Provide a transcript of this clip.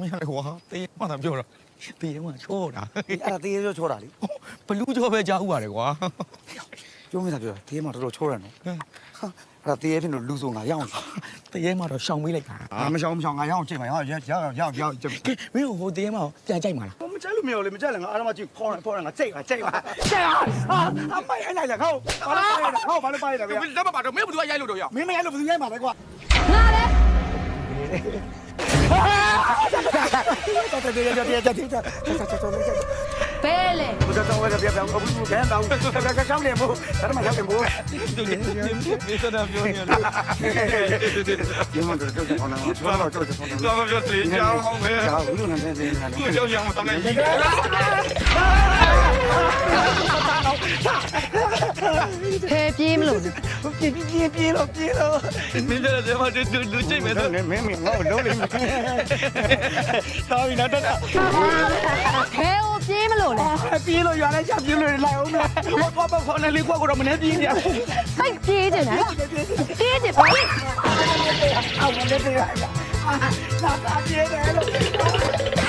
မရလေကွာတေးမှသာပြောတော့တေးမှချောတာ အဲ့ဒါတေးရောချောတာလေ ဘလူးချောပဲကြားဥပါတယ်ကွာ ကျုံးမင်းသာပြောတာတေးမှတော်တော်ချောတယ်နော်အဲ့ဒါတေးရဲ့ဖြစ်လို့လူဆိုငါရအောင် တေးမှတော့ရှောင်ပေးလိုက်တာ ငါမရှောင်ငါရအောင်ချိန်ပါရအောင်ကြည့် ကဲမင်းဟိုတေးမှပြန်ကြိုက်မှာလား မကြိုက်လို့မရလေမကြိုက်လည်းငါအားမကြည့်ဖောင်းငါကြိတ်ပါအမိုက်အဲ့လိုက်လေခေါဘာလို့ပါရလဲဗျာ လက်မပါတော့မင်းဘယ်သူကရိုက်လို့တော့ရ မင်းမရလို့ဘယ်သူရိုက်မှာလဲကွာ ငါလည်း ဘဲလေ 不知道我这边我不是看到，这上脸不，咱们上脸不。 သူလည်းဒီစတာပြောနေတယ် 你们这就是好难，说到就是好难。 ဘာမှပြောသေးကြောင်းအောင်ပဲ 啊，无论是谁， သူ့ကြောင့်ရအောင်တမ်းနေ ဖဲပြေးမလို့ 别了。 မင်းတဲ့တဲ့မှာတူကြိတ်မယ်တော့ 没，我弄的。到底哪的？ ဖဲကိုပြေးမလို့လေ 别了，原来像别人来我们，我把放那里过过了，没人别的。 စိတ်ပြေးတယ်နော်ပြေးတယ်ပြေး 啊，我这边，那咋别的了？